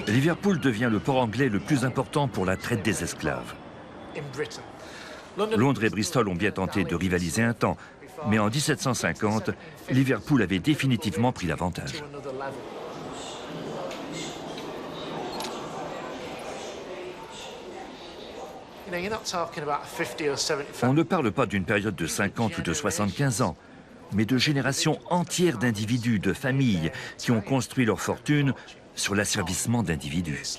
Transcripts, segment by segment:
Liverpool devient le port anglais le plus important pour la traite des esclaves. Londres et Bristol ont bien tenté de rivaliser un temps, mais en 1750, Liverpool avait définitivement pris l'avantage. On ne parle pas d'une période de 50 ou de 75 ans, mais de générations entières d'individus, de familles, qui ont construit leur fortune sur l'asservissement d'individus.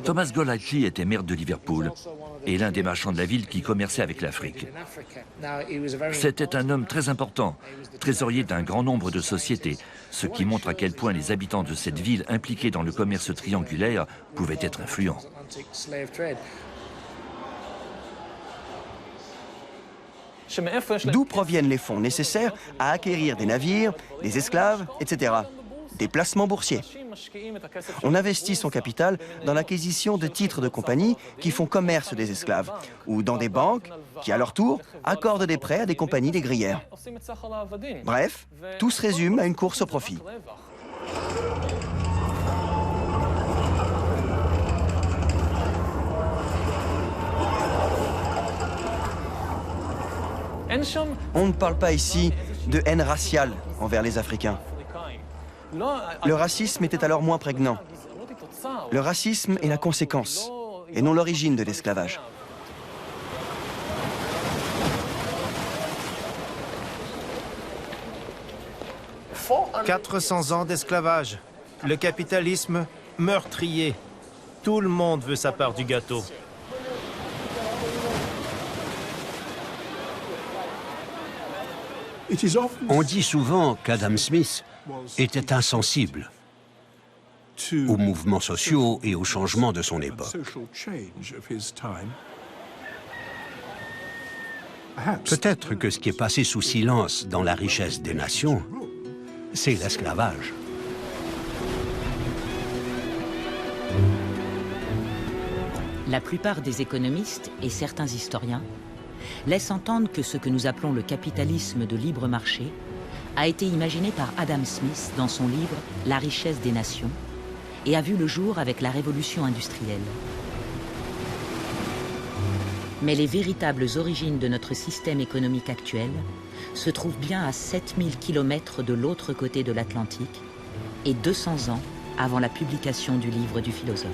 Thomas Golightly était maire de Liverpool et l'un des marchands de la ville qui commerçait avec l'Afrique. C'était un homme très important, trésorier d'un grand nombre de sociétés, ce qui montre à quel point les habitants de cette ville impliqués dans le commerce triangulaire pouvaient être influents. D'où proviennent les fonds nécessaires à acquérir des navires, des esclaves, etc. Des placements boursiers. On investit son capital dans l'acquisition de titres de compagnie qui font commerce des esclaves, ou dans des banques qui, à leur tour, accordent des prêts à des compagnies négrières. Bref, tout se résume à une course au profit. On ne parle pas ici de haine raciale envers les Africains. Le racisme était alors moins prégnant. Le racisme est la conséquence, et non l'origine de l'esclavage. « 400 ans d'esclavage, le capitalisme meurtrier. Tout le monde veut sa part du gâteau. » On dit souvent qu'Adam Smith était insensible aux mouvements sociaux et aux changements de son époque. Peut-être que ce qui est passé sous silence dans la richesse des nations, c'est l'esclavage. La plupart des économistes et certains historiens laissent entendre que ce que nous appelons le capitalisme de libre marché a été imaginé par Adam Smith dans son livre « La richesse des nations » et a vu le jour avec la révolution industrielle. Mais les véritables origines de notre système économique actuel se trouvent bien à 7000 km de l'autre côté de l'Atlantique et 200 ans avant la publication du livre du philosophe.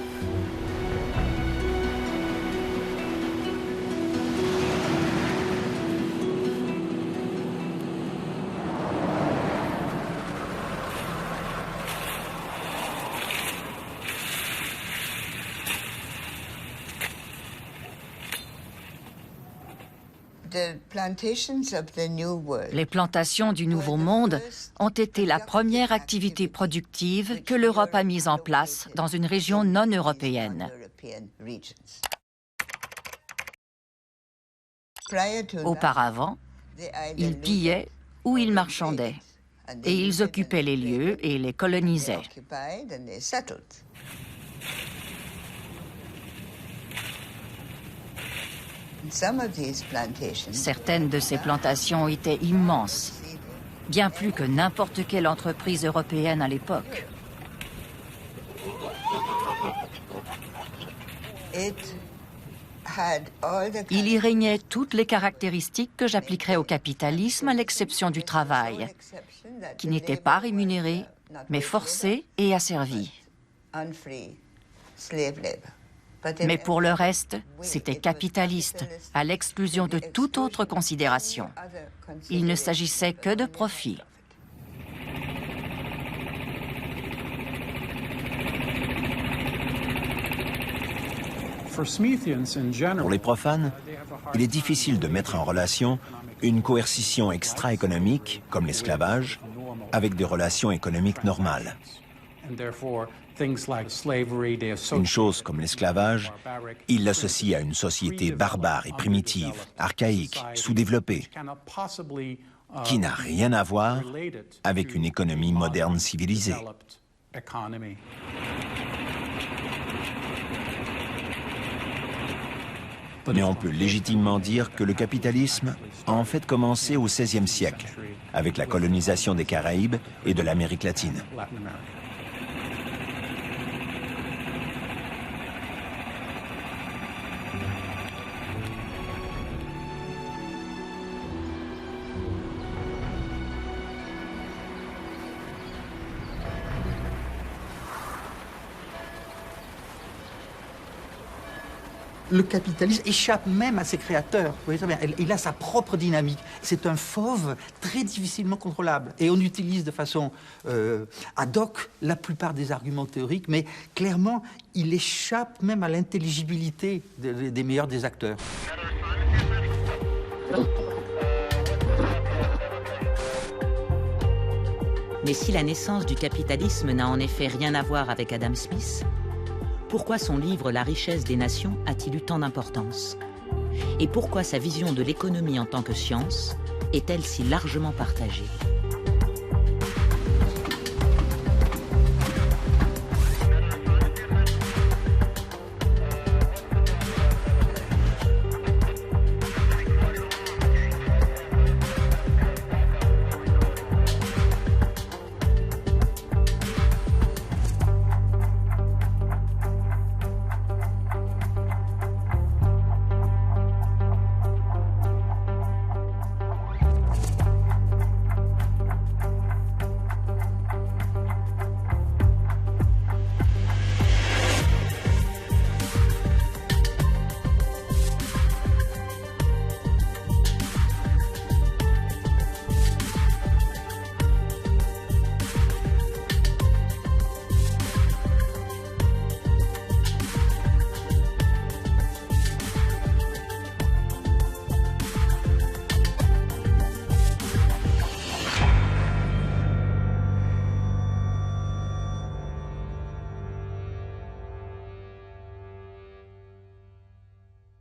Les plantations du Nouveau Monde ont été la première activité productive que l'Europe a mise en place dans une région non européenne. Auparavant, ils pillaient ou ils marchandaient, et ils occupaient les lieux et les colonisaient. Certaines de ces plantations étaient immenses, bien plus que n'importe quelle entreprise européenne à l'époque. Il y régnait toutes les caractéristiques que j'appliquerais au capitalisme, à l'exception du travail, qui n'était pas rémunéré, mais forcé et asservi. Mais pour le reste, c'était capitaliste, à l'exclusion de toute autre considération. Il ne s'agissait que de profit. Pour les profanes, il est difficile de mettre en relation une coercition extra-économique, comme l'esclavage, avec des relations économiques normales. Une chose comme l'esclavage, il l'associe à une société barbare et primitive, archaïque, sous-développée, qui n'a rien à voir avec une économie moderne civilisée. Mais on peut légitimement dire que le capitalisme a en fait commencé au XVIe siècle, avec la colonisation des Caraïbes et de l'Amérique latine. Le capitalisme échappe même à ses créateurs. Vous voyez très bien, il a sa propre dynamique. C'est un fauve très difficilement contrôlable. Et on utilise de façon ad hoc la plupart des arguments théoriques, mais clairement, il échappe même à l'intelligibilité des meilleurs des acteurs. Mais si la naissance du capitalisme n'a en effet rien à voir avec Adam Smith, pourquoi son livre La richesse des nations a-t-il eu tant d'importance? Et pourquoi sa vision de l'économie en tant que science est-elle si largement partagée?